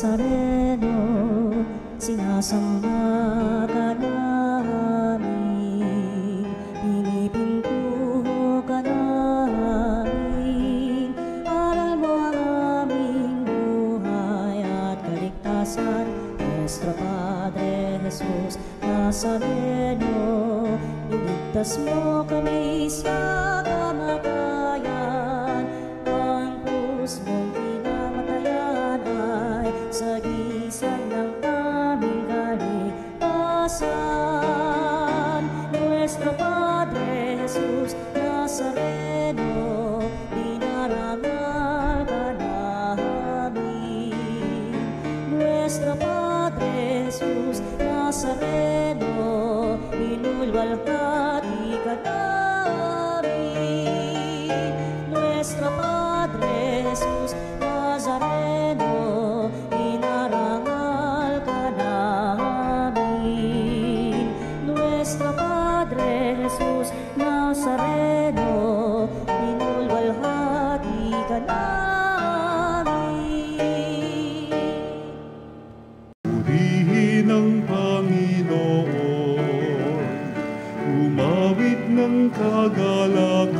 Nazareno, sinasamba ka namin, pinipintuho ka namin, aral mo ang aming buhay at kaligtasan. Nuestro Padre Jesus Nazareno, iligtas mo kami sa kamatayan, ang krus mong pinamatayan ay sagisag ng aming kaligtasan. Nuestro Padre Jesus Nazareno, dinarangal ka namin. Nuestro Padre Jesus Nazareno, inulwalhati ka namin. Nuestro Padre Jesus Nazareno, inarangal ka namin. Nuestro Padre Jesus Nazareno, inulwalhati ka namin. Purihin ang Panginoon, umawit ng kagalakan,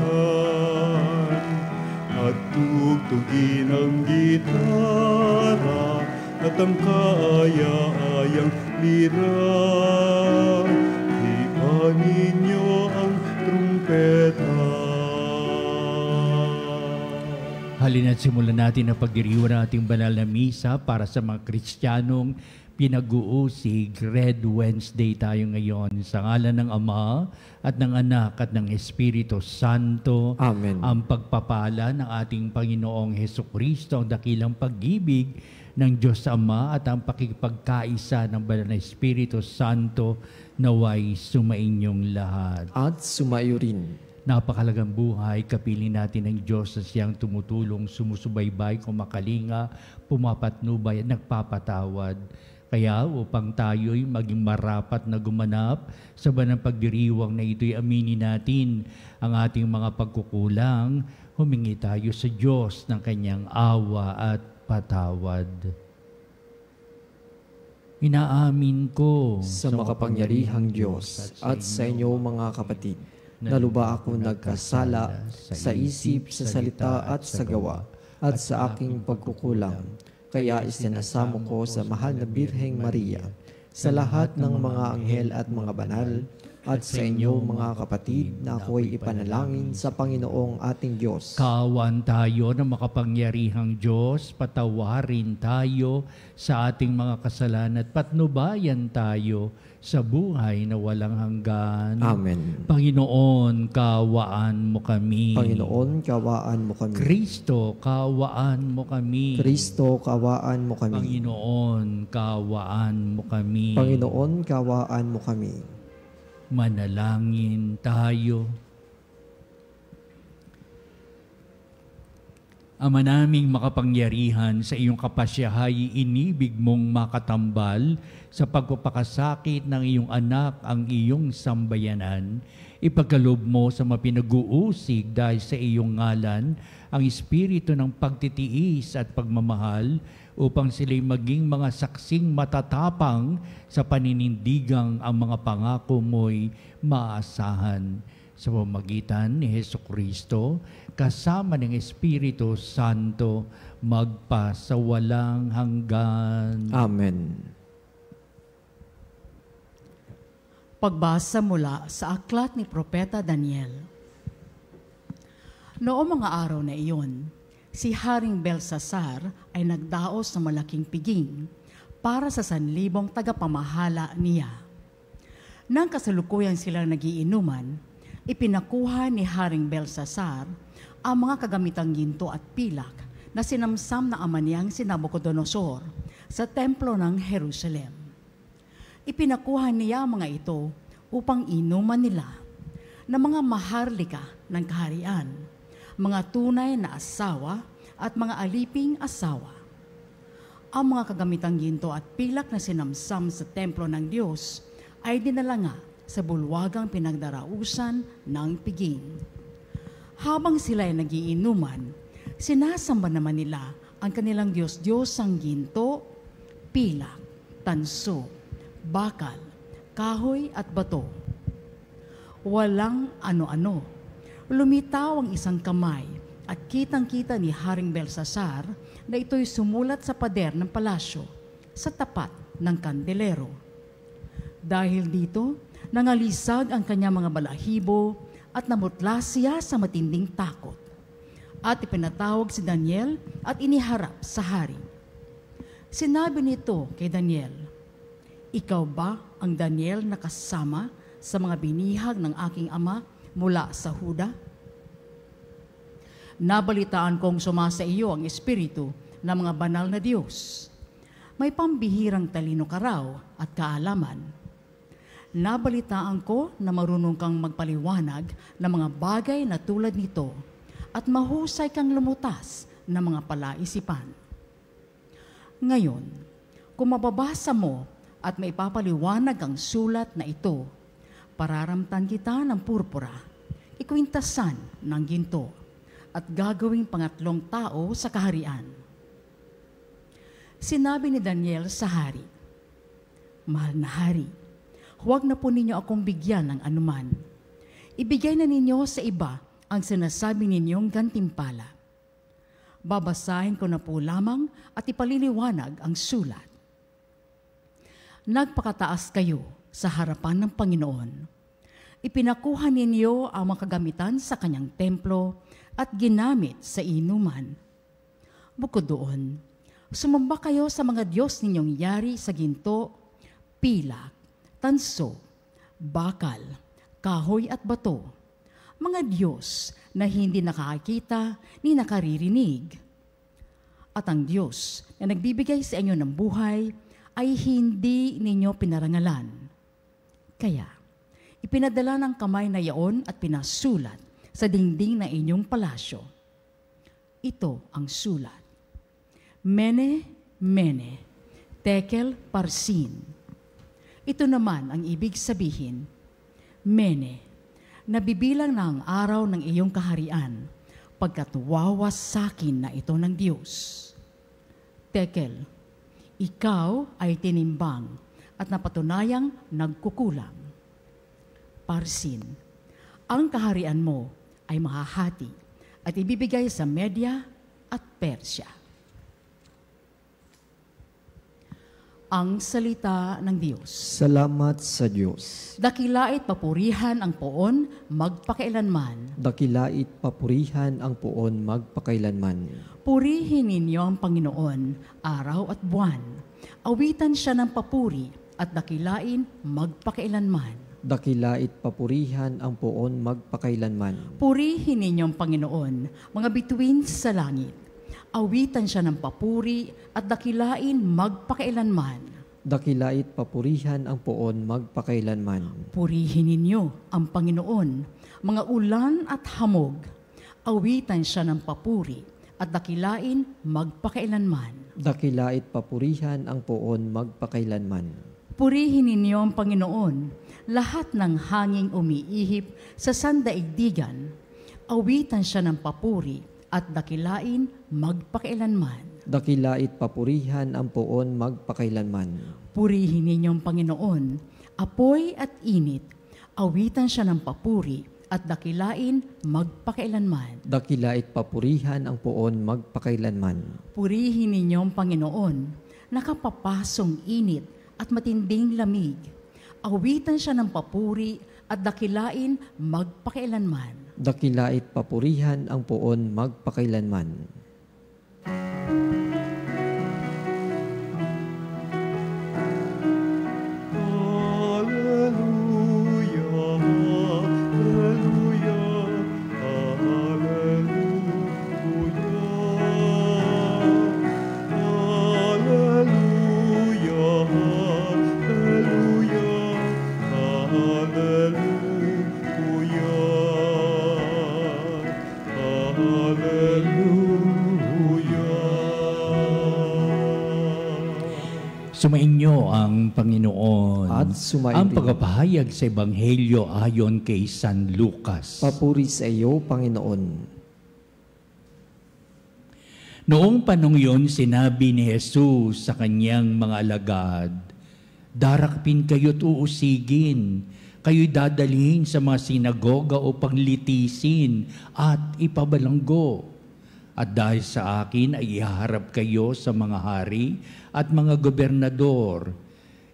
at tugtugin ang gitara at ang kaaya-ayang lira. Ipanin niyo ang trumpeta. Halina't simulan natin ang pagdiriwang ng ating banal na misa para sa mga Kristiyanong pinag-uusig. Red Wednesday tayo ngayon. Sa ngalan ng Ama at ng Anak at ng Espiritu Santo. Amen. Ang pagpapala ng ating Panginoong Hesukristo, ang dakilang pag-ibig ng Diyos Ama at ang pakikipagkaisa ng banal na Espiritu Santo naway sumainyong lahat. At sumayo rin. Napakalagang buhay, kapiling natin ng Diyos na siyang tumutulong, sumusubaybay, kumakalinga, pumapatnubay at nagpapatawad. Kaya upang tayo'y maging marapat na gumanap sa banal pagdiriwang na ito'y aminin natin ang ating mga pagkukulang, humingi tayo sa Diyos ng kanyang awa at patawad. Inaamin ko Sa makapangyarihang Diyos at sa inyo mga kapatid, na luba ako nagkasala sa isip, sa salita at sa gawa, at sa aking pagkukulang. Kaya isinasamo ko sa mahal na Birheng Maria, sa lahat ng mga anghel at mga banal, at sa inyo mga kapatid na ako'y ipanalangin sa Panginoong ating Diyos. Kaawaan tayo ng makapangyarihang Diyos, patawarin tayo sa ating mga kasalanan at patnubayan tayo sa buhay na walang hanggan. Amen. Panginoon, kaawaan mo kami. Panginoon, kaawaan mo kami. Kristo, kaawaan mo kami. Kristo, kaawaan mo kami. Panginoon, kaawaan mo kami. Panginoon, kaawaan mo kami. Manalangin tayo. Ama naming makapangyarihan, sa iyong kapasyahay, inibig mong makatambal sa pagpapakasakit ng iyong anak ang iyong sambayanan. Ipagkaloob mo sa mapinag-uusig dahil sa iyong ngalan ang espiritu ng pagtitiis at pagmamahal upang sila'y maging mga saksing matatapang sa paninindigang ang mga pangako mo'y maasahan. Sa pamamagitan ni Hesukristo, kasama ng Espiritu Santo, magpa sa walang hanggan. Amen. Pagbasa mula sa aklat ni Propeta Daniel. Noong mga araw na iyon, si Haring Belsasar ay nagdaos ng malaking piging para sa 1,000 tagapamahala niya. Nang kasalukuyan silang nagiinuman, ipinakuha ni Haring Belsasar ang mga kagamitang ginto at pilak na sinamsam na ama niyang si Nabucodonosor sa templo ng Jerusalem. Ipinakuha niya ang mga ito upang inuman nila na mga maharlika ng kaharian, mga tunay na asawa at mga aliping asawa. Ang mga kagamitang ginto at pilak na sinamsam sa templo ng Diyos ay dinala nga sa bulwagang pinagdarausan ng piging. Habang sila ay nagiinuman, sinasamba naman nila ang kanilang Diyos-Diyos ang ginto, pilak, tanso, bakal, kahoy at bato. Walang ano-ano. Lumitaw ang isang kamay at kitang-kita ni Haring Belsasar na ito'y sumulat sa pader ng palasyo sa tapat ng kandelero. Dahil dito, nangalisag ang kanyang mga balahibo at namutla siya sa matinding takot. At ipinatawag si Daniel at iniharap sa hari. Sinabi nito kay Daniel, "Ikaw ba ang Daniel na kasama sa mga binihag ng aking ama mula sa Huda? Nabalitaan kong sumasa iyo ang espiritu ng mga banal na Diyos. May pambihirang talino ka raw at kaalaman. Nabalitaan ko na marunong kang magpaliwanag ng mga bagay na tulad nito at mahusay kang lumutas ng mga palaisipan. Ngayon, kung mababasa mo at may papaliwanag ang sulat na ito, pararamtan kita ng purpura, ikwintasan ng ginto, at gagawing pangatlong tao sa kaharian." Sinabi ni Daniel sa hari, "Mahal na hari, huwag na po ninyo akong bigyan ng anuman. Ibigay na ninyo sa iba ang sinasabi ninyong gantimpala. Babasahin ko na po lamang at ipaliliwanag ang sulat. Nagpakataas kayo sa harapan ng Panginoon. Ipinakuha ninyo ang mga kagamitan sa kanyang templo at ginamit sa inuman. Bukod doon, sumamba kayo sa mga Diyos ninyong yari sa ginto, pilak, tanso, bakal, kahoy at bato, mga Diyos na hindi nakakita ni nakaririnig. At ang Diyos na nagbibigay sa inyo ng buhay ay hindi ninyo pinarangalan. Kaya, ipinadala ng kamay na yaon at pinasulat sa dingding na inyong palasyo. Ito ang sulat. Mene, Mene, Tekel, Parsin. Ito naman ang ibig sabihin, Mene, nabibilang na ang araw ng iyong kaharian, pagkat wawasakin na ito ng Diyos. Tekel, ikaw ay tinimbang at napatunayang nagkukulang. Parsin, ang kaharian mo ay mahahati at ibibigay sa Media at Persya. Ang salita ng Diyos. Salamat sa Diyos. Dakilait papurihan ang poon magpakailanman. Dakilait papurihan ang poon magpakailanman. Purihin ninyo ang Panginoon araw at buwan. Awitan siya ng papuri at dakilain magpakailanman. Dakilait papurihan ang poon magpakailanman. Purihin ninyo ang Panginoon, mga bituin sa langit. Awitan siya ng papuri at dakilain magpakailanman. Dakilait papurihan ang poon magpakailanman. Purihin ninyo ang Panginoon, mga ulan at hamog. Awitan siya ng papuri at dakilain magpakailanman. Dakilait papurihan ang poon magpakailanman. Purihin ninyo ang Panginoon, lahat ng hanging umiihip sa sandaigdigan. Awitan siya ng papuri at dakilain magpakailanman. Dakilait papurihan ang poon magpakailanman. Purihin ninyo ang Panginoon, apoy at init. Awitan siya ng papuri at dakilain magpakailanman. Dakilait papurihan ang poon magpakailanman. Purihin ninyo ang Panginoon, nakapapasong init at matinding lamig. Awitan siya ng papuri at dakilain magpakailanman. Dakilait papurihan ang poon magpakailanman. Sumainyo ang Panginoon At sumainyo ang din. pagpapahayag sa Ebanghelyo ayon kay San Lucas. Papuri sa iyo, Panginoon. Noong panong yun, sinabi ni Jesus sa kanyang mga alagad, darakpin kayo't uusigin, kayo'y dadalhin sa mga sinagoga upang litisin at ipabalanggo. At dahil sa akin ay ihaharap kayo sa mga hari at mga gobernador.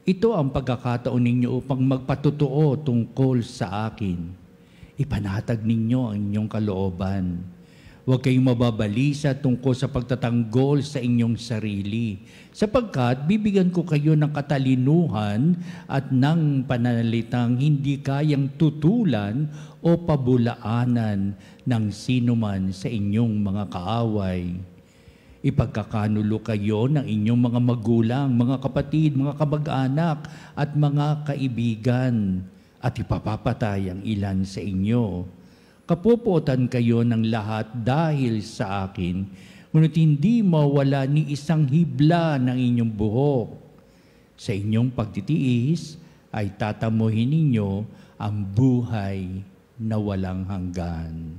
Ito ang pagkakataon ninyo upang magpatotoo tungkol sa akin. Ipanatag ninyo ang inyong kalooban. Huwag kayong mababalisa tungkol sa pagtatanggol sa inyong sarili, sapagkat bibigyan ko kayo ng katalinuhan at ng pananalitang hindi kayang tutulan o pabulaanan ng sinuman sa inyong mga kaaway. Ipagkakanulo kayo ng inyong mga magulang, mga kapatid, mga kamag-anak at mga kaibigan, at ipapapatay ang ilan sa inyo. Kapupuotan kayo ng lahat dahil sa akin, ngunit hindi mawala ni isang hibla ng inyong buhok. Sa inyong pagtitiis ay tatamuhin ninyo ang buhay na walang hanggan.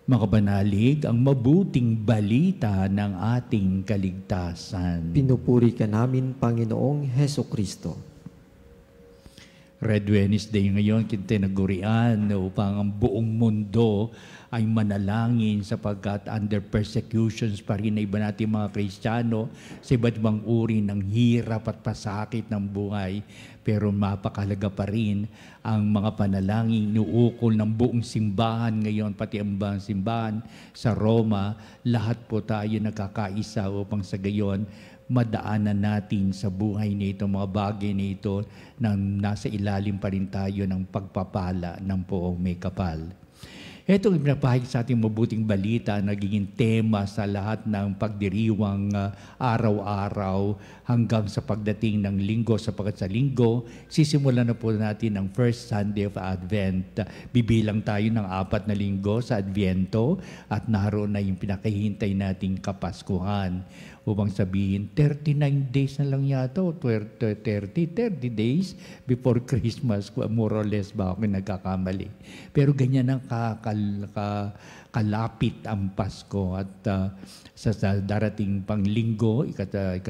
Makabanalig ang mabuting balita ng ating kaligtasan. Pinupuri ka namin, Panginoong Hesukristo. Red Wednesday ngayon, tinagurian upang ang buong mundo ay manalangin sapagkat under persecutions pa rin na iba natin mga Kristiyano sa iba't ibang uri ng hirap at pasakit ng buhay. Pero mapakalaga pa rin ang mga panalangin inuukol ng buong simbahan ngayon, pati ang buong simbahan sa Roma. Lahat po tayo nagkakaisa upang sa gayon madaanan natin sa buhay nito, mga bagay nito, nang nasa ilalim pa rin tayo ng pagpapala ng poong may kapal. Ito ang pinapahig sa ating mabuting balita, nagiging tema sa lahat ng pagdiriwang araw-araw hanggang sa pagdating ng linggo, sapagkat sa linggo, sisimulan na po natin ang first Sunday of Advent. Bibilang tayo ng 4 na linggo sa Adviento at naroon na yung pinakahintay nating Kapaskuhan. Upang sabihin, 39 days na lang yata, 30 days before Christmas, more or less ba ako nagkakamali. Pero ganyan ang kalapit ang Pasko at sa darating pang linggo, ika-30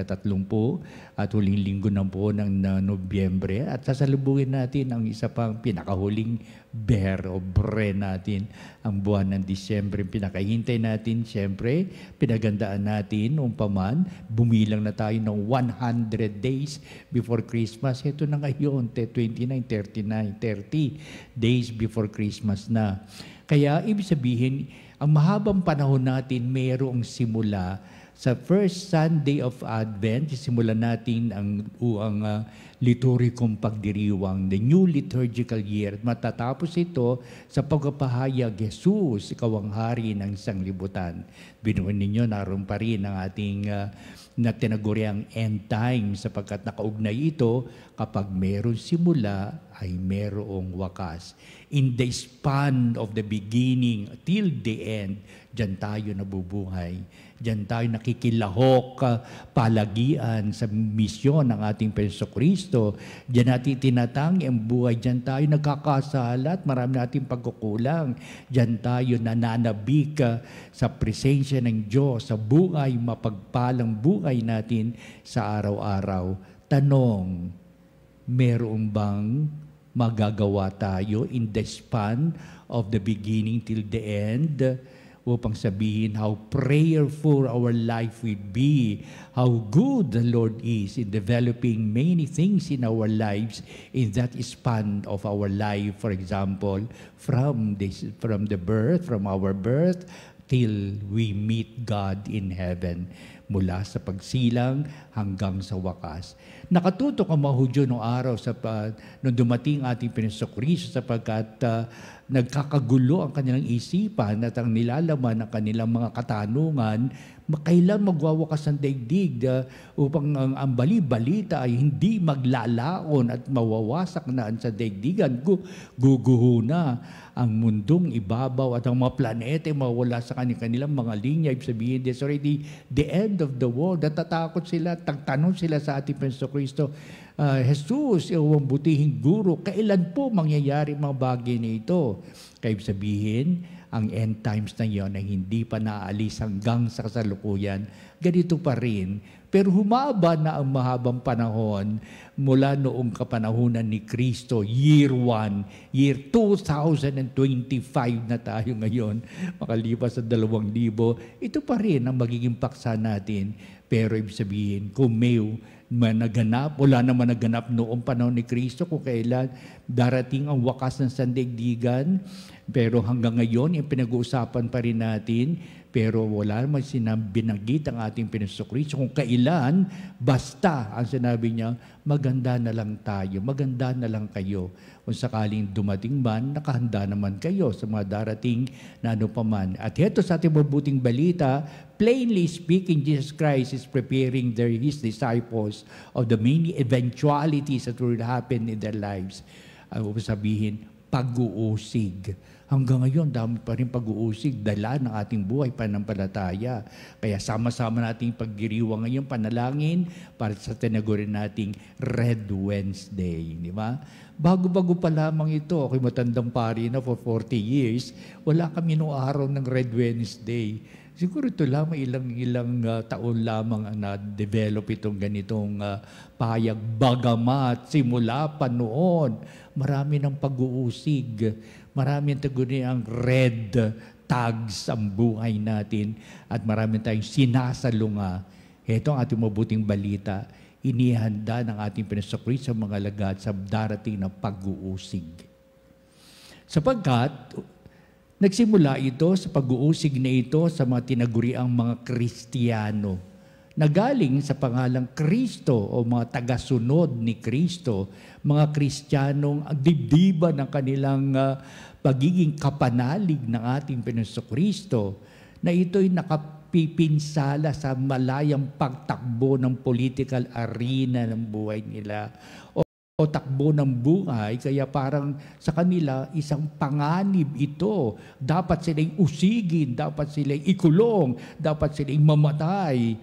at huling linggo na po ng Nobyembre, at sasalubungin natin ang isa pang pinakahuling ber o bre natin, ang buwan ng Disyembre. Pinakahintay natin, siyempre, pinagandaan natin, umpaman, bumilang na tayo ng 100 days before Christmas. Ito na ngayon, 29, 39, 30 days before Christmas na. Kaya, ibig sabihin, ang mahabang panahon natin mayroong simula. Sa first Sunday of Advent, simulan natin ang liturgikong pagdiriwang, the new liturgical year. Matatapos ito sa pagpapahayag, Jesus, ikaw ang hari ng sanglibutan. Binuon ninyo, naroon pa rin ang ating na tinaguriang end time, sapagkat nakaugnay ito, kapag meron simula, ay merong wakas. In the span of the beginning till the end, diyan tayo nabubuhay. Diyan tayo nakikilahok, palagian sa misyon ng ating Jesucristo. Diyan natin tinatangi ang buhay. Diyan tayo nagkakasala at marami nating pagkukulang. Diyan tayo nananabik sa presensya ng Diyos, sa buhay, mapagpalang buhay natin sa araw-araw. Tanong, meron bang magagawa tayo in the span of the beginning till the end upang sabihin how prayerful our life will be, how good the Lord is in developing many things in our lives in that span of our life. For example, from our birth till we meet God in heaven, mula sa pagsilang hanggang sa wakas. Nakatutok ang mga Hudyo noong araw nung dumating ating Jesucristo, sapagkat nagkakagulo ang kanilang isipan at ang nilalaman ng kanilang mga katanungan, kailan magwawakas ang daigdig upang ang bali-balita ay hindi maglalaon at mawawasak na sa daigdigan. Guguho na ang mundong ibabaw at ang mga planeta ay mawala sa kanilang mga linya. Ibig sabihin, there's already the end of the world. Natatakot sila, tagtanong sila sa ating Jesucristo, Jesus, iyong butihing guro, kailan po mangyayari mga bagay na ito? Kaya ibig sabihin, ang end times na yon ay hindi pa naalis hanggang sa kasalukuyan, ganito pa rin. Pero humaba na ang mahabang panahon mula noong kapanahunan ni Kristo, year 1, year 2025 na tayo ngayon, makalipas sa 2,000, ito pa rin ang magiging paksa natin. Pero ibig sabihin, kung may naganap, wala naman naganap noong panahon ni Kristo, kung kailan darating ang wakas ng sandaigdigan, pero hanggang ngayon, yung pinag-uusapan pa rin natin, pero wala naman binanggit ang ating Panginoon kung kailan, basta ang sinabi niya, maganda na lang tayo, maganda na lang kayo. Kung sakaling dumating man, nakahanda naman kayo sa mga darating na ano paman. At heto sa ating mabuting balita, plainly speaking, Jesus Christ is preparing His disciples of the many eventualities that will happen in their lives. Ang sabihin, pag-uusig. Hanggang ngayon, dami pa rin pag-uusig, dala ng ating buhay pananampalataya. Kaya sama-sama nating paggiriwang ngayon, panalangin para sa tinagurin nating Red Wednesday. Di ba? Bago-bago pa lamang ito, ako'y matandang pari na for 40 years, wala kami noong araw ng Red Wednesday. Siguro ito lamang ilang taon lamang ang na-develop itong ganitong pahayag. Bagamat simula pa noon, marami ng pag-uusig. Marami ang red tags ang buhay natin at marami tayong sinasalunga. Ito ang ating mabuting balita. Inihanda ng ating Panginoon sa mga alagad sa darating na pag-uusig. Sapagkat nagsimula ito sa pag-uusig na ito sa mga tinaguriang mga Kristiyano na galing sa pangalang Kristo o mga tagasunod ni Kristo, mga Kristiyanong dibdiban ng kanilang pagiging kapanalig ng ating Panginoon Kristo, na ito'y nakapipinsala sa malayang pagtakbo ng political arena ng buhay nila o takbo ng buhay, kaya parang sa kanila isang panganib ito. Dapat silang usigin, dapat silang ikulong, dapat silang mamatay.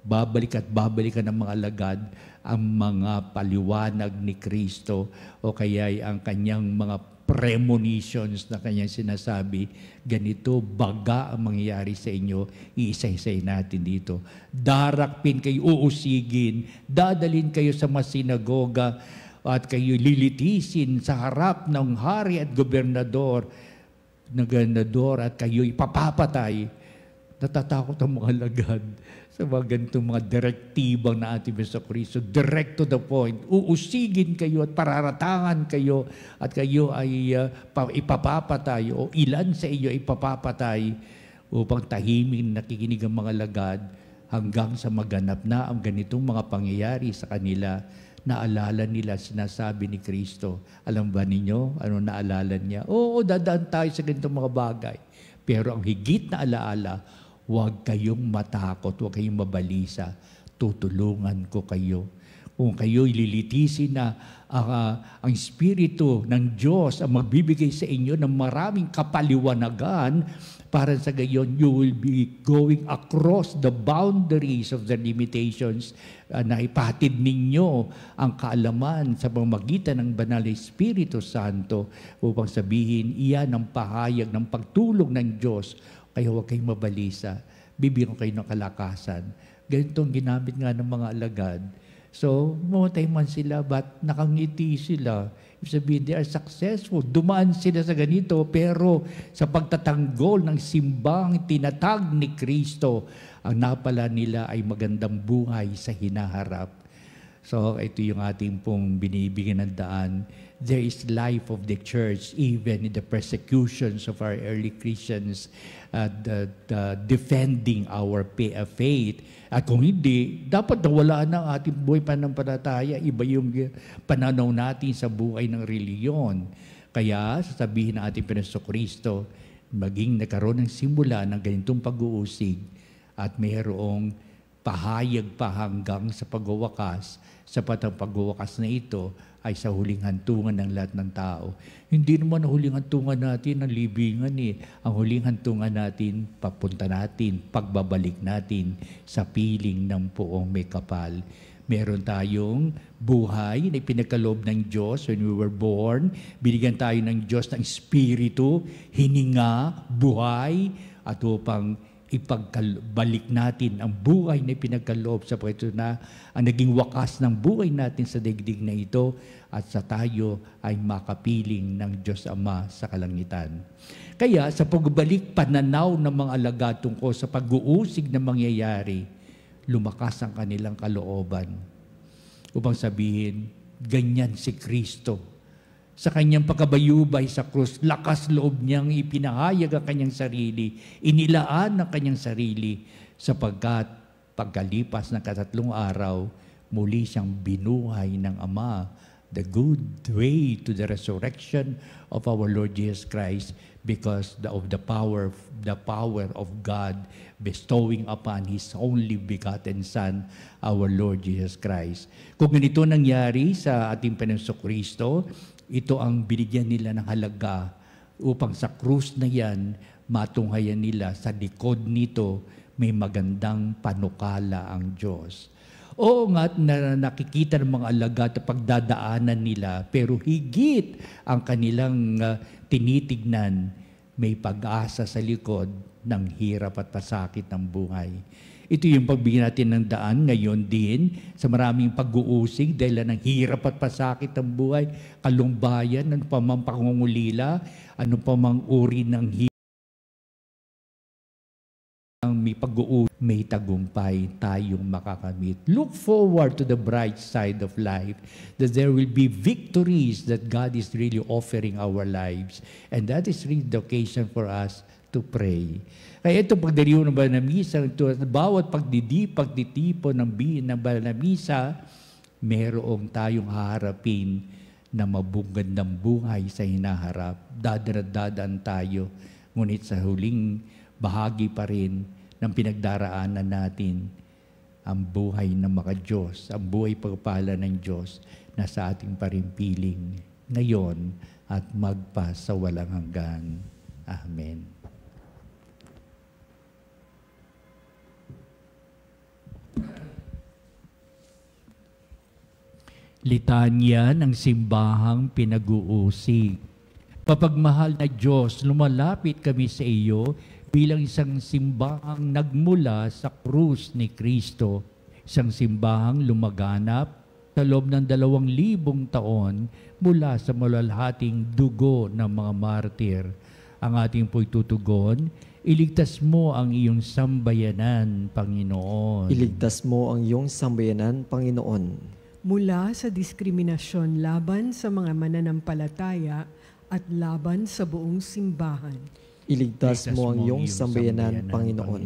Babalik at babalikan ng mga alagad ang mga paliwanag ni Kristo o kaya ang kanyang mga premonitions na kanyang sinasabi, ganito baga ang mangyayari sa inyo, iisa-isay natin dito. Darakpin kayo, uusigin, dadalhin kayo sa mga sinagoga at kayo lilitisin sa harap ng hari at gobernador at kayo ipapapatay. Natatakot ang mga alagad sa mga ganitong mga direktibang na ating Panginoon Kristo. Direct to the point. Uusigin kayo at pararatangan kayo at kayo ay ipapapatay o ilan sa iyo ipapapatay upang tahimik nakikinig ang mga alagad hanggang sa maganap na ang ganitong mga pangyayari sa kanila. Naalala nila, sinasabi ni Kristo. Alam ba ninyo ano naalala niya? Oo, dadaan tayo sa ganitong mga bagay. Pero ang higit na alaala, huwag kayong matakot, huwag kayong mabalisa. Tutulungan ko kayo. Kung kayo ililitisin na ang Espiritu ng Diyos ang magbibigay sa inyo ng maraming kapaliwanagan, para sa gayon, you will be going across the boundaries of the limitations na ipatid ninyo ang kaalaman sa pamamagitan ng Banal na Espiritu Santo upang sabihin, iyan ang pahayag ng pagtulong ng Diyos. Kaya huwag kayong mabalisa. Bibigyan kayo ng kalakasan. Ganito ang ginamit nga ng mga alagad. So, mamatay man sila, but nakangiti sila. Ibig sabihin, they are successful. Dumaan sila sa ganito, pero sa pagtatanggol ng simbang tinatag ni Kristo, ang napala nila ay magandang buhay sa hinaharap. So, ito yung ating pong binibigyan ng daan. There is life of the church even in the persecutions of our early Christians, defending our faith. At kung hindi, dapat nawala na ang ating buhay pananampalataya. Iba yung pananaw natin sa buhay ng reliyon. Kaya sasabihin ng ating Panginoon Kristo, maging nagkaroon ng simula ng ganitong pag-uusig at mayroong pahayag pa hanggang sa pagwawakas, sapat ang pagwawakas na ito ay sa huling hantungan ng lahat ng tao. Hindi naman ang huling hantungan natin ang libingan eh. Ang huling hantungan natin, papunta natin, pagbabalik natin sa piling ng poong may kapal. Meron tayong buhay na ipinagkaloob ng Diyos when we were born. Binigyan tayo ng Diyos ng Espiritu, hininga, buhay, at upang ipagbalik natin ang buhay na ipinagkaloob sa ito na ang naging wakas ng buhay natin sa daigdig na ito at sa tayo ay makapiling ng Diyos Ama sa kalangitan. Kaya sa pagbalik pananaw ng mga alagad tungkol sa pag-uusig na mangyayari, lumakas ang kanilang kalooban upang sabihin, ganyan si Kristo. Sa kanyang pagkabayubay sa krus, lakas loob niyang ipinahayag ang kanyang sarili, inilaan ang kanyang sarili, sapagkat pagkalipas ng 3 araw, muli siyang binuhay ng Ama, the good way to the resurrection of our Lord Jesus Christ because of the power of God bestowing upon His only begotten Son, our Lord Jesus Christ. Kung ganito nangyari sa ating Panginoong Kristo, ito ang binigyan nila ng halaga upang sa krus na yan, matunghayan nila sa likod nito may magandang panukala ang Diyos. Oo nga na nakikita ng mga alagad at pagdadaanan nila, pero higit ang kanilang tinitignan, may pag-asa sa likod ng hirap at pasakit ng buhay. Ito yung pagbigyan natin ng daan ngayon din sa maraming pag-uusig dahil ng hirap at pasakit ng buhay, kalumbayan, ano pa mang pangungulila, ano pa mang uri ng hirap. May pag-uusig, may tagumpay tayong makakamit. Look forward to the bright side of life, that there will be victories that God is really offering our lives. And that is really the occasion for us to pray. Kaya ito pagdiriw ng banal na misa, bawat pagtitipo ng banal na misa, merong tayong haharapin na mabugandang buhay sa hinaharap. Dadaan tayo, ngunit sa huling bahagi pa rin ng pinagdaraanan natin ang buhay ng maka-Diyos, ang buhay pagpala ng Diyos na sa ating parimpiling ngayon at magpa sa walang hanggan. Amen. Litanya ng simbahang pinag-uusig. Papagmahal na Diyos, lumalapit kami sa iyo bilang isang simbahang nagmula sa krus ni Kristo, isang simbahang lumaganap sa loob ng 2,000 taon mula sa malalhating dugo ng mga martir. Ang ating po'y tutugon, iligtas mo ang iyong sambayanan, Panginoon. Iligtas mo ang iyong sambayanan, Panginoon. Mula sa diskriminasyon laban sa mga mananampalataya at laban sa buong simbahan. Iligtas mo ang iyong sambayanan, Panginoon.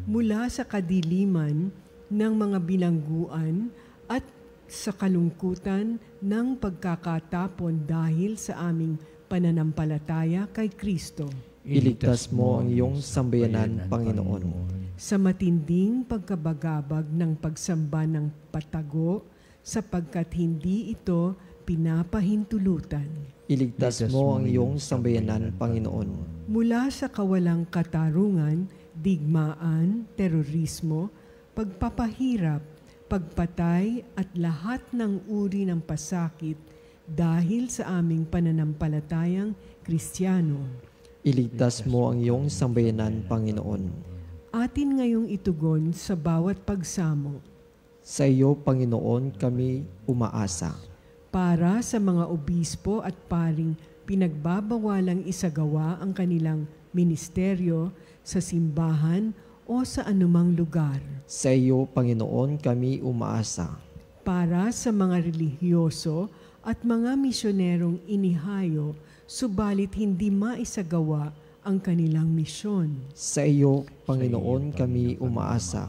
Mula sa kadiliman ng mga bilangguan at sa kalungkutan ng pagkakatapon dahil sa aming pananampalataya kay Kristo. Iligtas mo ang iyong sambayanan, Panginoon. Sa matinding pagkabagabag ng pagsamba ng patago, sapagkat hindi ito pinapahintulutan. Iligtas mo ang iyong sambayanan, Panginoon. Mula sa kawalang katarungan, digmaan, terorismo, pagpapahirap, pagpatay at lahat ng uri ng pasakit dahil sa aming pananampalatayang Kristiyano. Iligtas mo ang iyong sambayanan, Panginoon. Atin ngayong itugon sa bawat pagsamo. Sa iyo, Panginoon, kami umaasa. Para sa mga obispo at paring pinagbabawalang isagawa ang kanilang ministeryo sa simbahan o sa anumang lugar. Sa iyo, Panginoon, kami umaasa. Para sa mga relihiyoso at mga misyonerong inihayo, subalit hindi maisagawa ang kanilang misyon. Sa iyo, Panginoon, kami umaasa.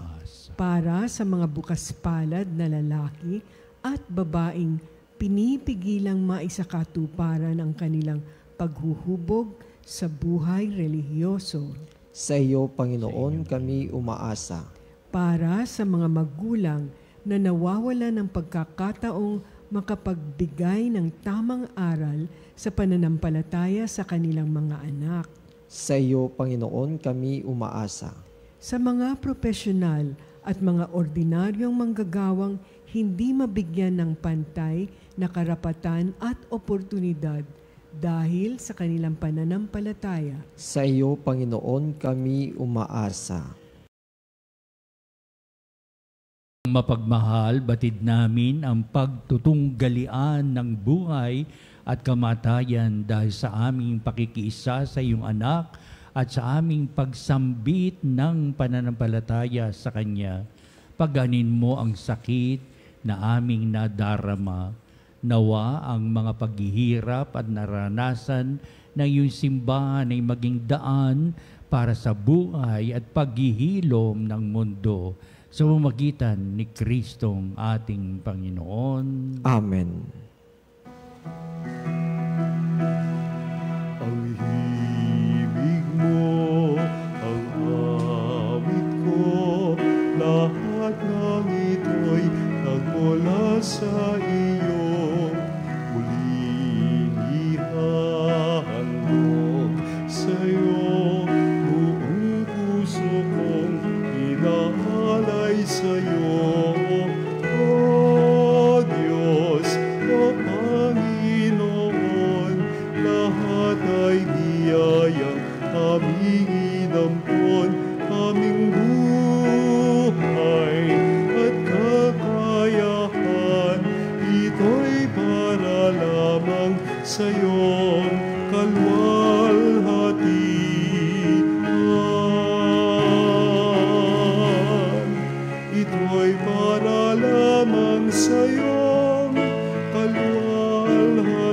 Para sa mga bukas palad na lalaki at babaeng pinipigilang maisakatuparan ang kanilang paghuhubog sa buhay relihiyoso. Sa iyo, Panginoon, kami umaasa. Para sa mga magulang na nawawala ng pagkakataong makapagbigay ng tamang aral sa pananampalataya sa kanilang mga anak. Sa iyo, Panginoon, kami umaasa. Sa mga profesional at mga ordinaryong manggagawang hindi mabigyan ng pantay na karapatan at oportunidad dahil sa kanilang pananampalataya. Sa iyo, Panginoon, kami umaasa. Mapagmahal, batid namin ang pagtutunggalian ng buhay at kamatayan dahil sa aming pakikiisa sa iyong anak at sa aming pagsambit ng pananampalataya sa Kanya. Paganin mo ang sakit na aming nadarama. Nawa ang mga paghihirap at naranasan ng iyong simbahan ay maging daan para sa buhay at paghihilom ng mundo sa pamamagitan ni Kristong ating Panginoon. Amen. Ang himig mo, ang awit ko, lahat ng ito'y nagmula sa iyo. Muling ihahandog sa iyo, buong puso kong inaalay sa iyo. O Diyos, o Panginoon, lahat ay biyayang aming inampon, aming buhay at kakayahan. Ito'y para lamang sa iyong kalwalhatian. Ito'y para lamang sa iyong kalwalhatian.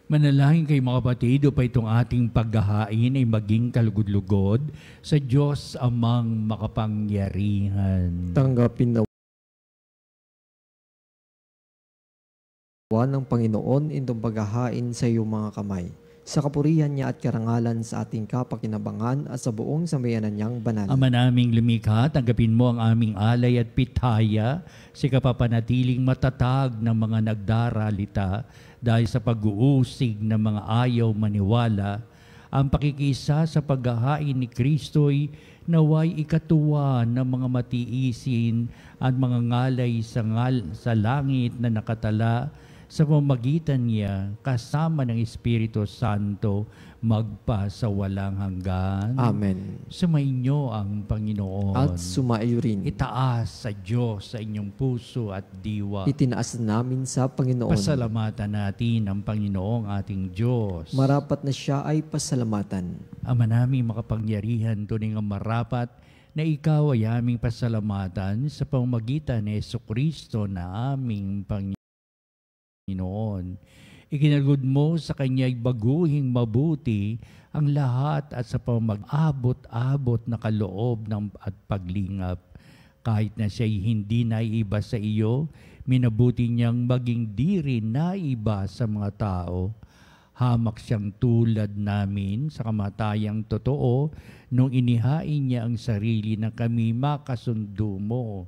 Manalangin kayo mga kapatid upang itong ating paghahain ay maging kalugod-lugod sa Diyos amang makapangyarihan. Tanggapin na ng Panginoon itong paghahain sa iyong mga kamay. Sa kapurihan niya at karangalan sa ating kapakinabangan at sa buong sambayanan niyang banal. Ama naming lumikha, tanggapin mo ang aming alay at pitaya sa kapapanatiling matatag ng mga nagdaralita dahil sa pag-uusig ng mga ayaw maniwala. Ang pakikisa sa paghahain ni Kristo'y naway ikatuwa ng mga matiisin at mga ngalay sa langit na nakatala sa pamamagitan niya kasama ng Espiritu Santo magpa sa walang hanggan. Amen. Sumainyo ang Panginoon. At sumaiyo rin. Itaas sa Diyos sa inyong puso at diwa. Itinaas namin sa Panginoon. Pasalamatan natin ang Panginoong ating Diyos. Marapat na siya ay pasalamatan. Ama naming makapangyarihan, tunay nga marapat na ikaw ay aming pasalamatan sa pamamagitan ni Jesucristo na aming Panginoon. Ikinalugod mo sa Kanya'y baguhing mabuti ang lahat at sa pamag-abot-abot na kaloob at paglingap. Kahit na siya'y hindi naiiba sa iyo, minabuti niyang maging di rin naiba sa mga tao. Hamak siyang tulad namin sa kamatayang totoo nung inihain niya ang sarili na kami makasundo mo.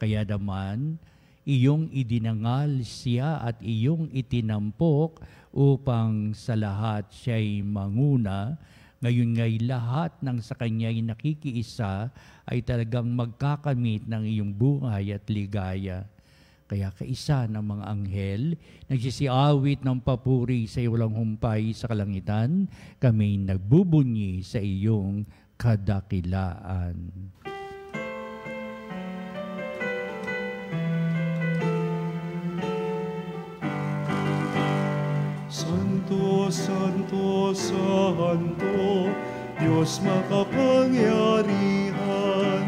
Kaya naman, iyong idinangal siya at iyong itinampok upang sa lahat siya'y manguna. Ngayon nga'y lahat ng sa Kanya'y nakikiisa ay talagang magkakamit ng iyong buhay at ligaya. Kaya kaisa ng mga anghel, nagsisiawit ng papuri sa walang humpay sa kalangitan, kami nagbubunyi sa iyong kadakilaan. Santo, Santo, Santo, Diyos makapangyarihan,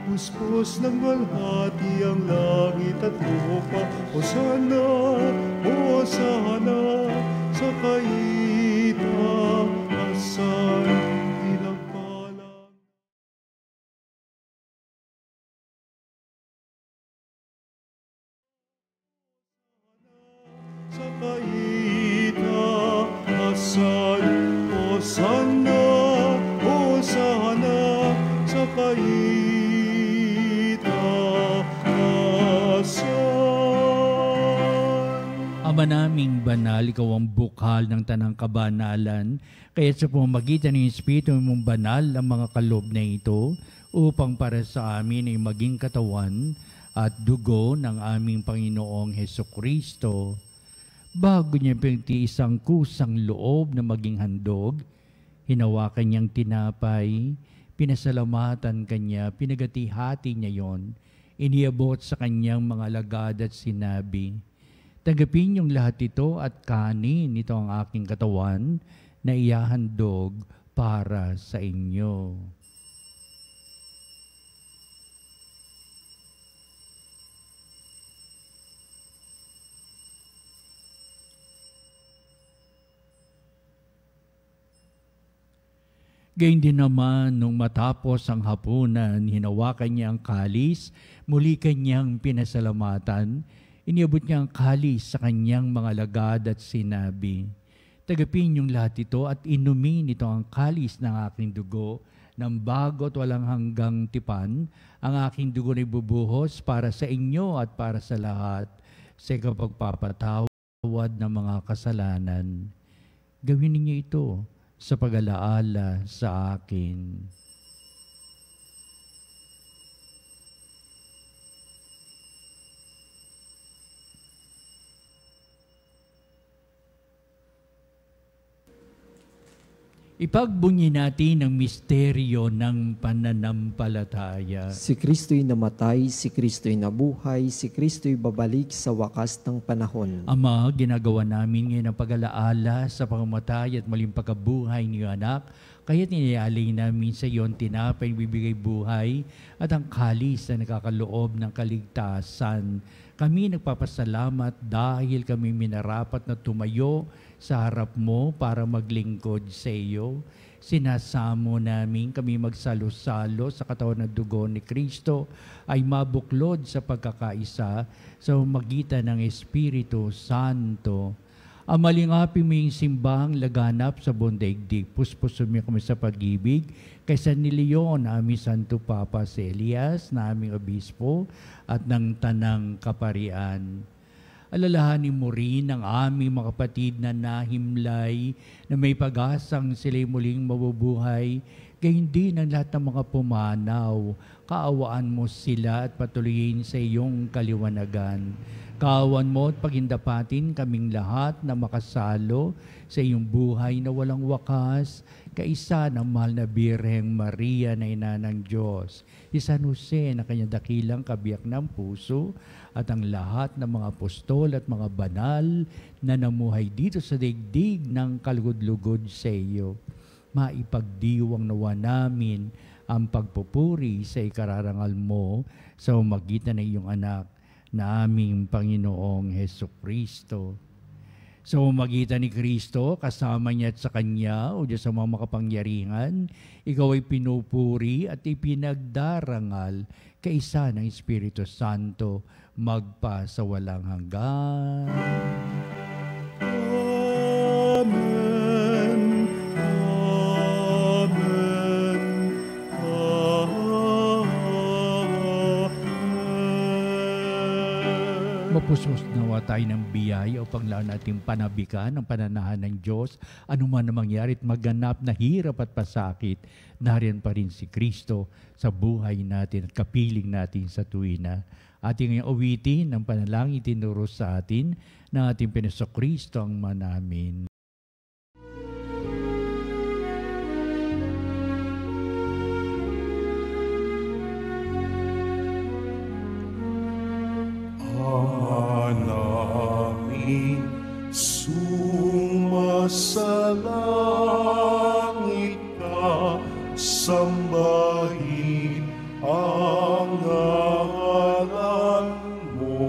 puspos ng walhati ang langit at lupa. Hosana, Hosana, sa kaitaasan, pinagpalang. Sa kaitaasan, Hosana, Hosana, sa kaitaasan. Ama Ama naming banal, ikaw ang bukal ng tanang kabanalan, kaya sa pamamagitan ng Espiritu mong banal ang mga kaloob na ito, upang para sa amin ay maging katawan at dugo ng aming Panginoong Hesukristo. Bago niya pinagtiis ang kusang loob na maging handog, hinawakan niyang tinapay, pinasalamatan kanya, pinagati-hati niya yon, iniabot sa kanyang mga alagad at sinabi, "Tanggapin niyong lahat ito at kanin, ito ang aking katawan na ihahandog para sa inyo." Gayun din naman, nung matapos ang hapunan, hinawakan niya ang kalis, muli kanyang pinasalamatan, iniabot niya ang kalis sa kanyang mga alagad at sinabi, "Tagapin niyong lahat ito at inumin ito ang kalis ng aking dugo, ng bago at walang hanggang tipan, ang aking dugo na ibubuhos para sa inyo at para sa lahat, sa kapagpapatawad ng mga kasalanan. Gawin ninyo ito sa pag-alaala sa akin." Ipagbunyi natin ang misteryo ng pananampalataya. Si Kristo'y namatay, si Kristo'y nabuhay, si Kristo'y babalik sa wakas ng panahon. Ama, ginagawa namin ngayon ang pag-alaala sa pamamatay at muling pagkabuhay ni anak, kaya tiniyalay namin sa iyo ang tinapay bibigay buhay at ang kalis na nakakaloob ng kaligtasan. Kami nagpapasalamat dahil kami minarapat na tumayo sa harap mo para maglingkod sa iyo. Sinasamo namin kami magsalo-salo sa katawan ng dugo ni Kristo ay mabuklod sa pagkakaisa sa magitan ng Espiritu Santo. Amalingapin mo yung simbahang laganap sa buong daigdig. Puspusin mo kami sa pag-ibig kay San Leon, na aming Santo Papa si Elias, na aming Obispo, at ng Tanang Kaparian. Alalahanin mo rin ang aming mga kapatid na nahimlay, na may pag-asang sila'y muling mabubuhay, gayon din ang lahat ng mga pumanaw. Kaawaan mo sila at patuloyin sa iyong kaliwanagan. Kaawan mo at pagindapatin kaming lahat na makasalo sa iyong buhay na walang wakas, kaisa ng mahal na Birheng Maria na ina ng Diyos, si San Jose na kanyang dakilang kabiyak ng puso, at ang lahat ng mga apostol at mga banal na namuhay dito sa daigdig ng kalugod-lugod sa iyo. Maipagdiwang nawa namin ang pagpupuri sa ikararangal mo sa umagitan ng iyong anak na aming Panginoong Hesukristo. Sa umagitan ni Kristo, kasama niya at sa Kanya, o Diyos sa mga makapangyarihan, ikaw ay pinupuri at ipinagdarangal kaisa ng Espiritu Santo, magpa sa walang hanggan. Amen. Amen. Amen. Mapustos nawa tayo ng biyaya upang lalo natin panabikan ang pananahan ng Diyos. Ano man ang mangyari at maganap na hirap at pasakit, nariyan pa rin si Kristo sa buhay natin at kapiling natin sa tuwina. Ating ngayong awitin ang panalangin tinuro sa atin na ating Panginoong ang manamin. Namin sumasalangit ka, sambahin ang ngalan mo.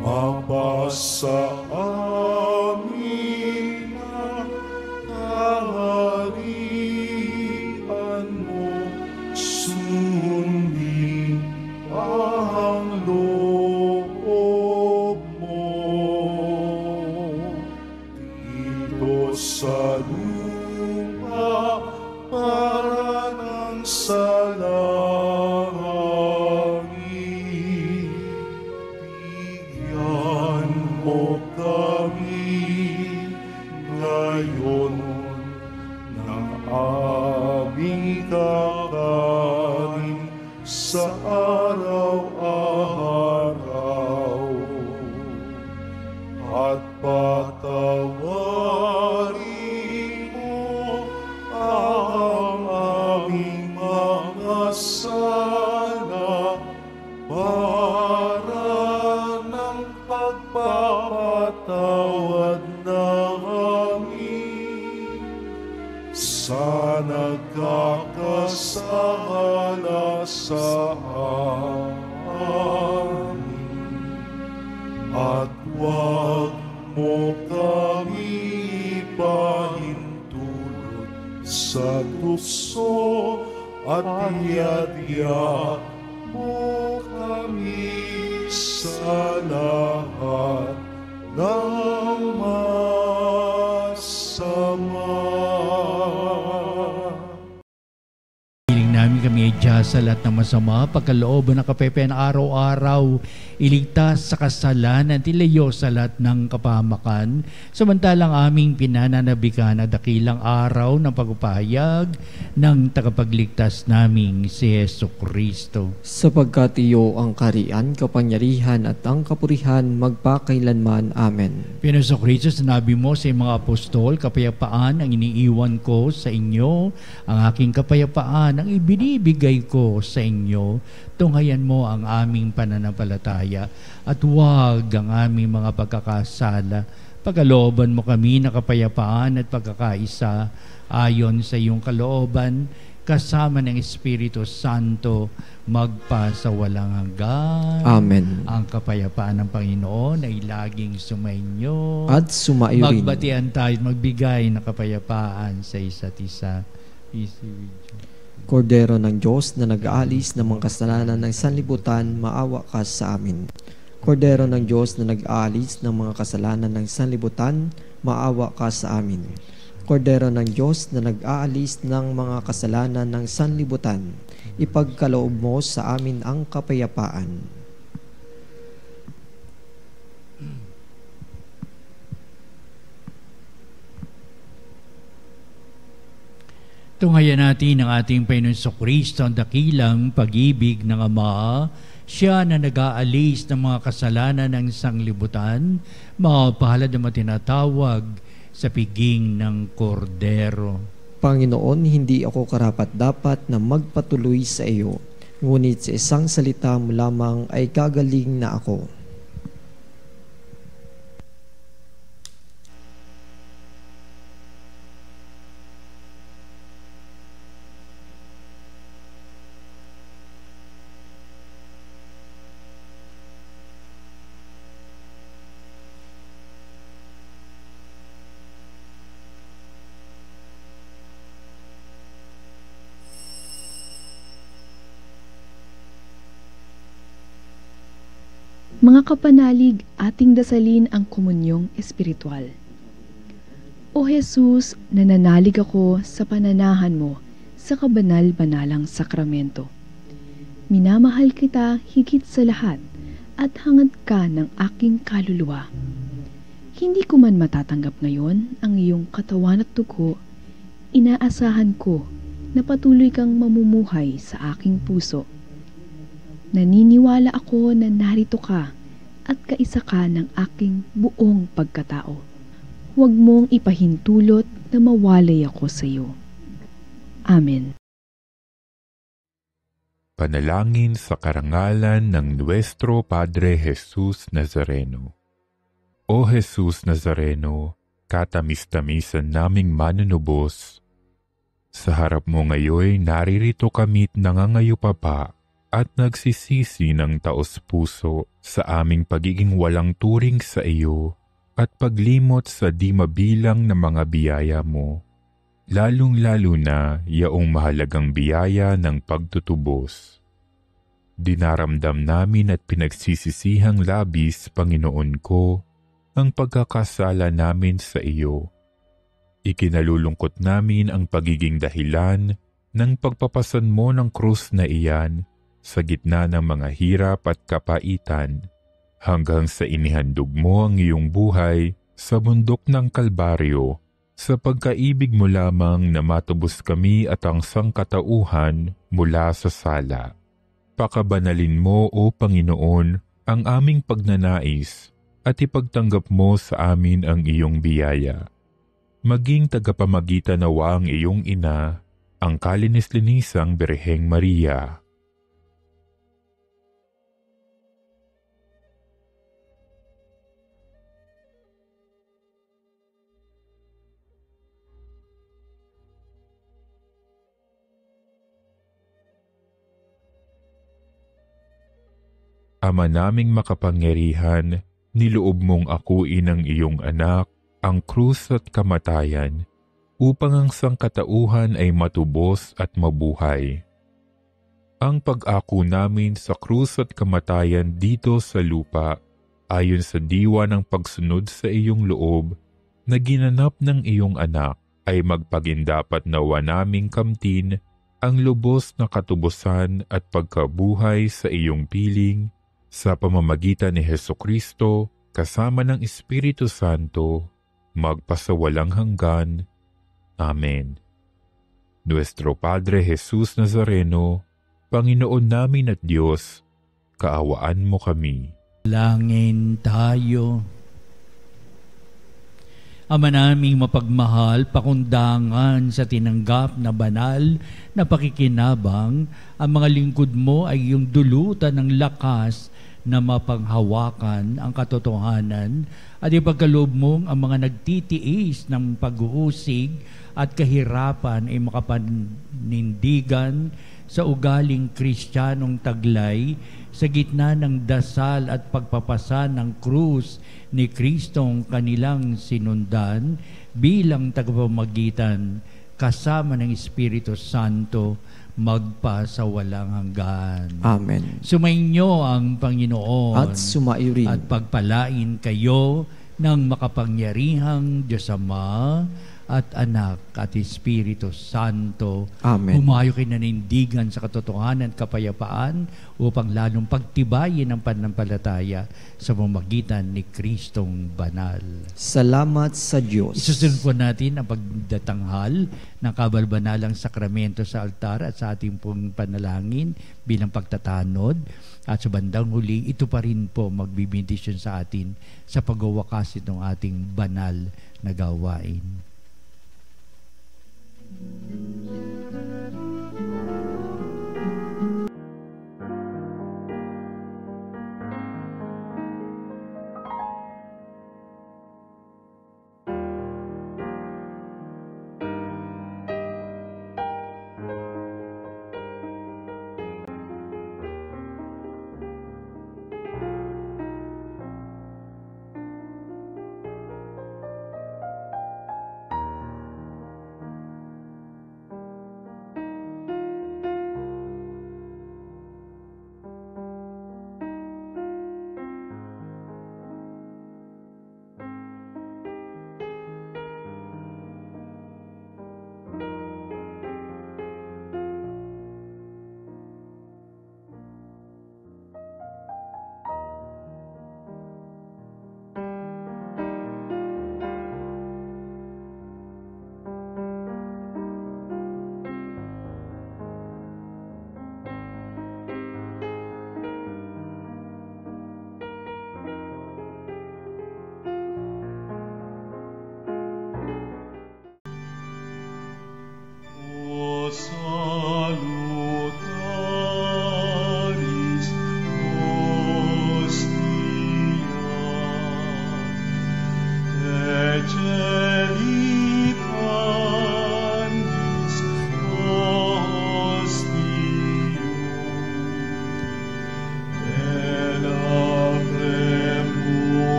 Mapasa amin ang kaharian mo, sundin ang loob mo dito sa lupa para ng sa langit. Bigyan ngayon na aming kakanin sa araw-araw. At patawarin mo ang aming mga sala para ng pagpapatawad namin sa nagkakasala sa amin. At huwag mo kami ipahintulot sa tukso at iadya mo kami sa lahat ng masama. Hiling namin kami ay Diyas sa lahat ng masama, pagkalooban ng kapepen araw-araw, iligtas sa kasalanan, tilayo sa lahat ng kapahamakan, samantalang aming pinananabikan na dakilang araw ng pagpapahayag ng tagapagligtas naming si Hesus Kristo. Sapagkat iyo ang karian, kapangyarihan at ang kapurihan magpakailanman. Amen. Pinoso Kristo, sinabi mo sa mga apostol, kapayapaan ang iniiwan ko sa inyo, ang aking kapayapaan ang ibinibigay ko sa inyo. Tunghayan mo ang aming pananampalataya at huwag ang aming mga pagkakasala. Pagkalooban mo kami na kapayapaan at pagkakaisa ayon sa iyong kalooban, kasama ng Espiritu Santo, magpasawalang hanggan. Amen. Ang kapayapaan ng Panginoon ay laging sumainyo. At sumaiyo rin. Magbatian tayo, magbigay ng kapayapaan sa isa't isa. Peace be with you. Kordero ng Diyos na nag-aalis ng mga kasalanan ng sanlibutan, maawa ka sa amin. Kordero ng Diyos na nag-aalis ng mga kasalanan ng sanlibutan, maawa ka sa amin. Kordero ng Diyos na nag-aalis ng mga kasalanan ng sanlibutan, ipagkaloob mo sa amin ang kapayapaan. Tunghayan natin ang ating Panginoon Kristo, ang dakilang pag-ibig ng Ama. Siya na nag-aalis ng mga kasalanan ng sanglibutan, mapalad na matinatawag sa piging ng Kordero. Panginoon, hindi ako karapat-dapat na magpatuloy sa iyo, ngunit sa isang salita mo lamang ay gagaling na ako. Mga kapanalig, ating dasalin ang komunyong espiritual. O Jesus, nananalig ako sa pananahan mo sa kabanal-banalang sakramento. Minamahal kita higit sa lahat at hangad ka ng aking kaluluwa. Hindi ko man matatanggap ngayon ang iyong katawan at dugo, inaasahan ko na patuloy kang mamumuhay sa aking puso. Naniniwala ako na narito ka at kaisa ka ng aking buong pagkatao. Huwag mong ipahintulot na mawalay ako sa iyo. Amen. Panalangin sa karangalan ng Nuestro Padre Jesus Nazareno. O Jesus Nazareno, katamis-tamisan naming manunubos, sa harap mo ngayon naririto kami't nangangayupapa at nagsisisi ng taos-puso sa aming pagiging walang turing sa iyo at paglimot sa di mabilang na mga biyaya mo, lalong-lalo na yaong mahalagang biyaya ng pagtutubos. Dinaramdam namin at pinagsisisihang labis, Panginoon ko, ang pagkakasala namin sa iyo. Ikinalulungkot namin ang pagiging dahilan ng pagpapasan mo ng krus na iyan sa gitna ng mga hirap at kapaitan, hanggang sa inihandog mo ang iyong buhay sa bundok ng Kalbaryo Sa pagkaibig mo lamang na matubos kami at ang sangkatauhan mula sa sala. Pakabanalin mo, O Panginoon, ang aming pagnanais at ipagtanggap mo sa amin ang iyong biyaya. Maging tagapamagitan nawa ang iyong ina, ang kalinis-linisang Birheng Maria. Ama naming makapangyarihan, niloob mong akuin ang iyong anak, ang krus at kamatayan, upang ang sangkatauhan ay matubos at mabuhay. Ang pag-ako namin sa krus at kamatayan dito sa lupa, ayon sa diwa ng pagsunod sa iyong loob, na ginanap ng iyong anak, ay magpagindapat nawa naming kamtin ang lubos na katubusan at pagkabuhay sa iyong piling, sa pamamagitan ni Hesukristo, kasama ng Espiritu Santo, magpasawalang hanggan. Amen. Nuestro Padre Jesus Nazareno, Panginoon namin at Diyos, kaawaan mo kami. Langin tayo. Ama naming mapagmahal, pakundangan sa tinanggap na banal na pakikinabang, ang mga lingkod mo ay iyong dulutan ng lakas na mapanghawakan ang katotohanan at ipagkaloob mong ang mga nagtitiis ng pag-uusig at kahirapan ay makapanindigan sa ugaling Kristiyanong taglay sa gitna ng dasal at pagpapasa ng krus ni Kristong kanilang sinundan bilang tagapamagitan kasama ng Espiritu Santo magpasawalang hanggan. Amen. Sumainyo ang Panginoon At sumaiyo rin. at pagpalain kayo ng makapangyarihang Diyos Ama at Anak at Espiritu Santo. Amen. Humayo kayo nanindigan sa katotohanan at kapayapaan upang lalong pagtibayin ang pananampalataya sa pamamagitan ni Kristong banal. Salamat sa Diyos. Isusunod po natin ang pagdatanghal ng kabalbanalang sakramento sa altar at sa ating pong panalangin bilang pagtatanod. At sa bandang huli, ito pa rin po magbibindisyon sa atin sa pagwawakas itong ating banal na gawain.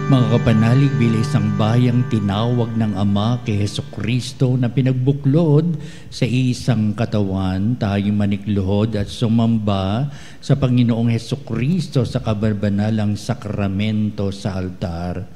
Mga kapanalig, bilang isang bayang tinawag ng Ama kay Hesukristo na pinagbuklod sa isang katawan, tayo manikluhod at sumamba sa Panginoong Hesukristo sa kabanalang sakramento sa altar.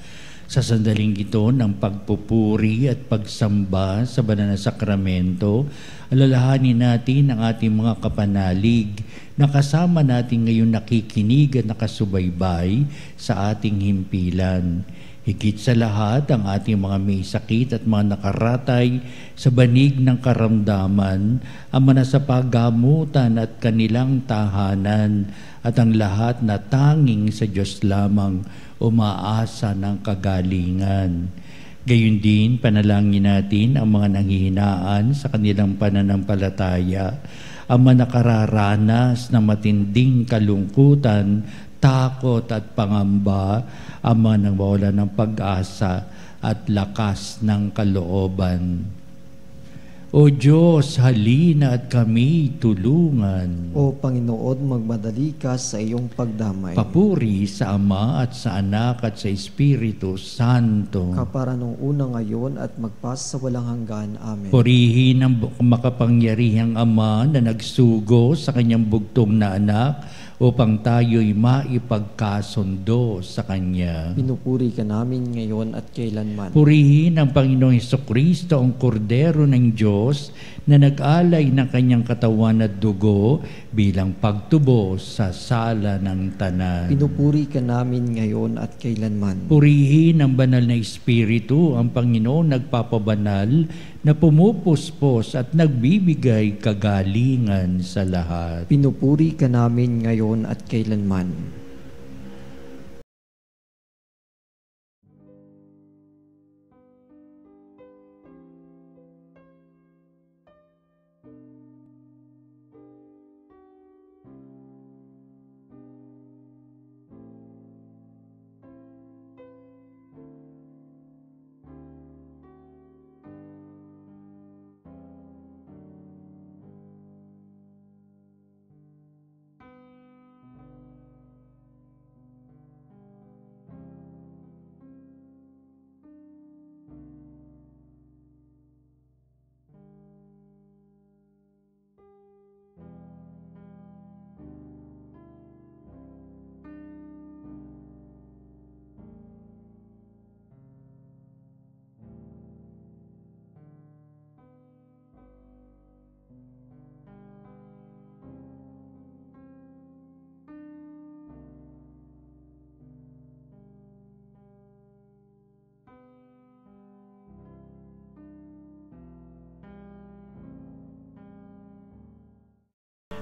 Sa sandaling ito ng pagpupuri at pagsamba sa banal na sakramento, alalahanin natin ang ating mga kapanalig na kasama natin ngayon nakikinig at nakasubaybay sa ating himpilan. Higit sa lahat, ang ating mga may sakit at mga nakaratay sa banig ng karamdaman, ang mga sa paggamutan at kanilang tahanan, at ang lahat na tanging sa Diyos lamang umaasa ng kagalingan. Gayun din, panalangin natin ang mga nanghihinaan sa kanilang pananampalataya, ang mga nakararanas na matinding kalungkutan, takot at pangamba, ang mga nawawala ng pag-asa at lakas ng kalooban. O Diyos, halina at kami tulungan. O Panginoon, magmadali ka sa iyong pagdamay. Papuri sa Ama at sa Anak at sa Espiritu Santo. Kapara nung una ngayon at magpas sa walang hanggan. Amen. Purihin ang makapangyarihang Ama na nagsugo sa kanyang bugtong na anak upang tayo'y maipagkasundo sa Kanya. Pinupuri ka namin ngayon at kailanman. Purihin ang Panginoong Hesukristo, ang Kordero ng Diyos, na nag-alay ng kanyang katawan at dugo bilang pagtubo sa sala ng tanan. Pinupuri ka namin ngayon at kailanman. Purihin ang banal na Espiritu, ang Panginoon nagpapabanal, na pumupuspos at nagbibigay kagalingan sa lahat. Pinupuri ka namin ngayon at kailanman.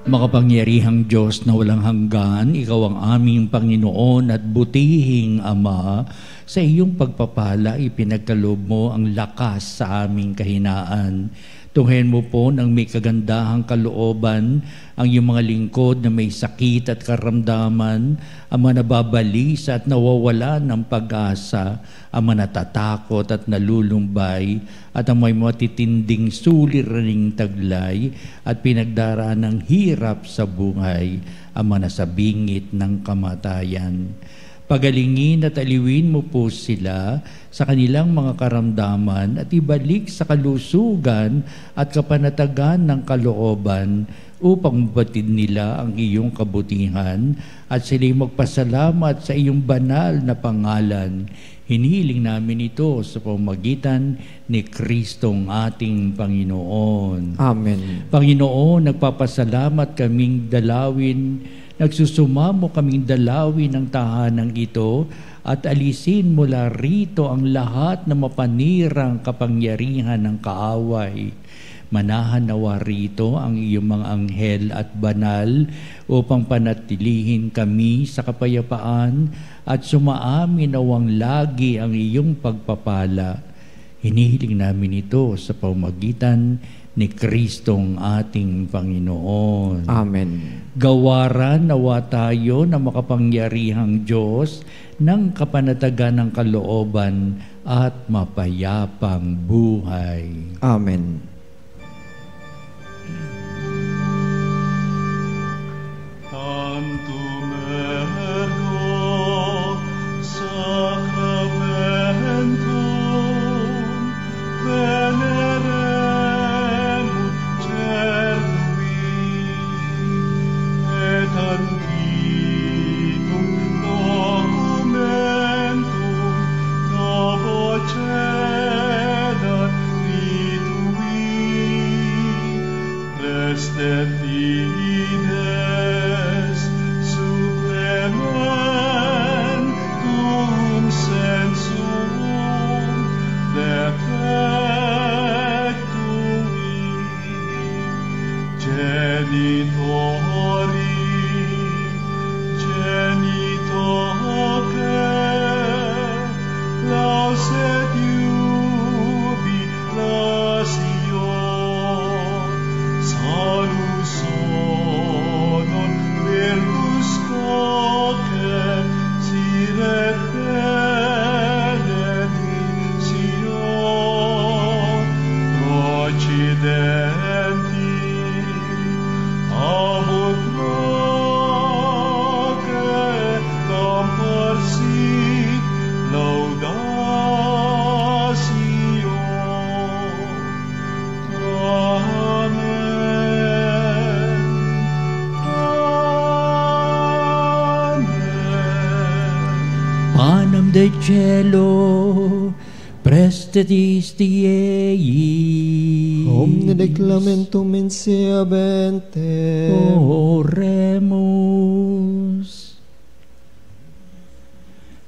Makapangyarihang Diyos na walang hanggan, Ikaw ang aming Panginoon at butihing Ama. Sa iyong pagpapala, ipinagkaloob mo ang lakas sa aming kahinaan. Tunghayan mo po ng may kagandahang kalooban ang iyong mga lingkod na may sakit at karamdaman, ang mga nababalisa at nawawala ng pag-asa, ang mga natatakot at nalulumbay, at ang may matitinding suliraning taglay at pinagdaraan ng hirap sa buhay, ang mga nasabingit ng kamatayan. Pagalingin at aliwin mo po sila sa kanilang mga karamdaman at ibalik sa kalusugan at kapanatagan ng kalooban upang mabatid nila ang iyong kabutihan at sila'y magpasalamat sa iyong banal na pangalan. Hinihiling namin ito sa pamamagitan ni Kristong ating Panginoon. Amen. Panginoon, nagpapasalamat kaming dalawin, nagsusumamo kaming dalawin ang tahanang ito at alisin mula rito ang lahat na mapanirang kapangyarihan ng kaaway. Manahan nawa rito ang iyong mga anghel at banal upang panatilihin kami sa kapayapaan at sumaamin nawang lagi ang iyong pagpapala. Hinihiling namin ito sa pamamagitan ni Kristong ating Panginoon. Amen. Gawaran nawa tayo na makapangyarihang Diyos ng kapanatagan ng kalooban at mapayapang buhay. Amen. Tantum ergo sacra the cielo, prestatisti ei. Omne declamentum insiabente. Oremus.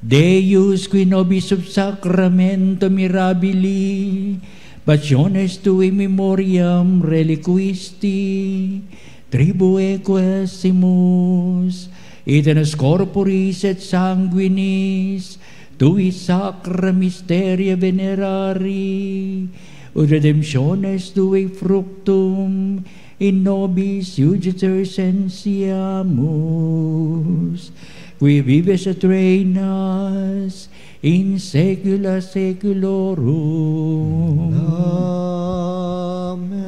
Deus qui nobis sub sacramento mirabili, passiones tui memoriam reliquisti, tribue quesimus, itenes corporis et sanguinis, tui sacra mysteria venerari, ut redemptiones tui fructum in nobis iuditor sensiamus, qui vives et reinas in saecula saeculorum. Amen.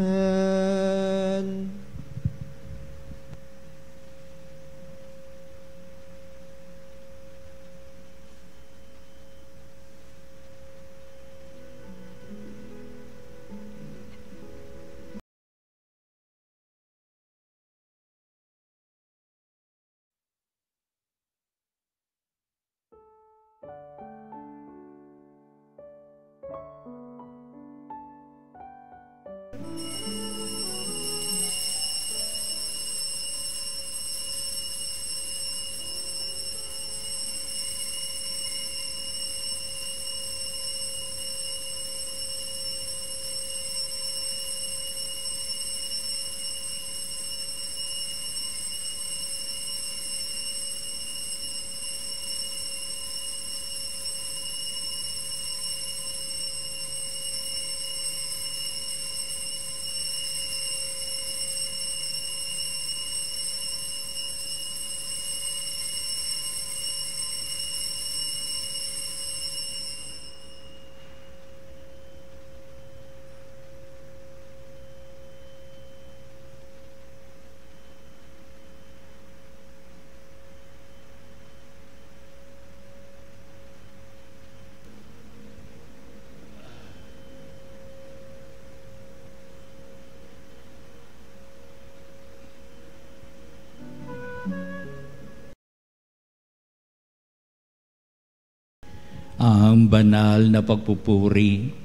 Ang banal na pagpupuri.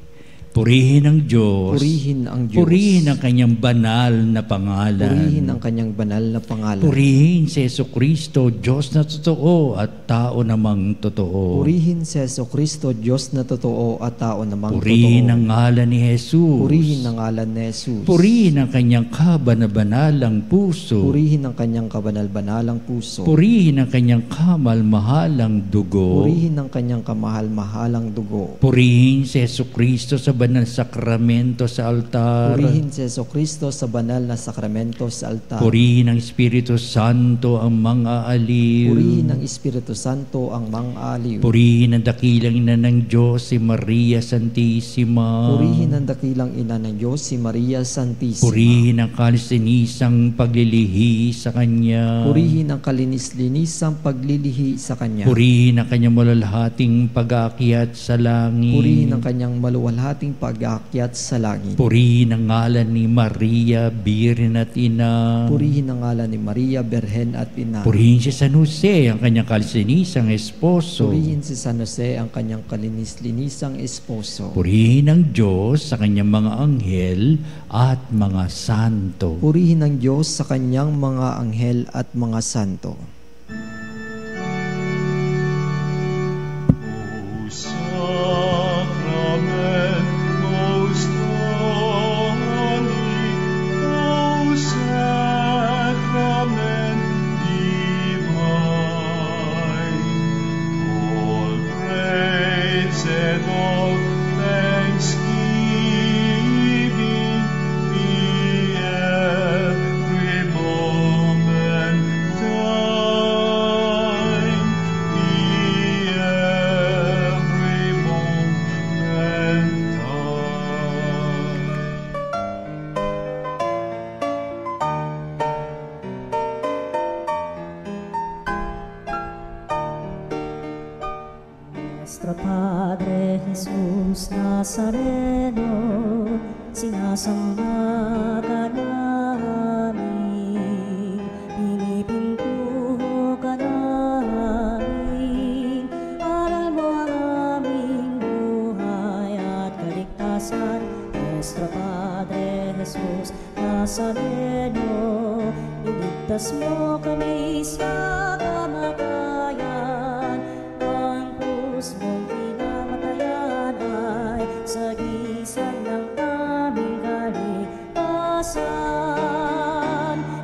Purihin ang Diyos. Purihin ang Diyos. Purihin ang kanyang banal na pangalan. Purihin ang kanyang banal na pangalan. Purihin si Jesucristo, Diyos na totoo at tao namang totoo. Purihin si Jesucristo, Diyos na totoo at tao namang Purihin totoo. ang ngalan ni Jesus. Purihin ang ngalan ni Jesus. Purihin ang kanyang kabanal-banalang puso. Purihin ang kanyang kabanal-banalang puso. Purihin ang kanyang kamal-mahalang dugo. Purihin ang kanyang kamahal-mahalang dugo. Purihin si Jesucristo sa banal sakramento sa altar. Purihin si Jesucristo sa banal na sakramento sa altar. Purihin ang Espiritu Santo ang mga aliw. Purihin ang Espiritu Santo ang mga aliw. Purihin ang dakilang ina ng Diyos, si Maria Santissima. Purihin ang dakilang ina ng Diyos, si Maria Santissima. Purihin ang kalisinisang paglilihi sa Kanya. Purihin ang kalinis-linisang paglilihi sa Kanya. Purihin ang Kanyang malalhating pag-aakyat sa langit. Purihin ang Kanyang maluwalhating pag-aakyat sa langit. Purihin ang ngalan ni Maria, Birhen at Ina. Purihin ang ngalan ni Maria, Berhen at Ina. Purihin si San Jose, ang kanyang kalisinisang esposo. Purihin si San Jose, ang kanyang kalinis-linisang esposo. Purihin ang Diyos sa kanyang mga anghel at mga santo. Purihin ang Diyos sa kanyang mga anghel at mga santo. Nuestro Padre Jesus Nazareno, sinasamba ka namin, pinipintuho ka namin, aral mo ang kaligtasan. Nuestro Padre Jesus Nazareno, iligtas mo kami sa kamatayan. Ang krus mong pinamatayan ay sagisag ng aming kaligtasan.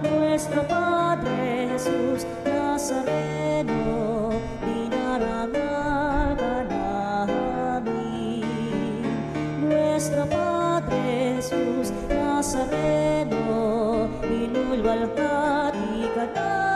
Nuestro Padre Jesus Nazareno, dinarangal ka namin. Nuestro Padre Jesus Nazareno, inulwalhati ka namin.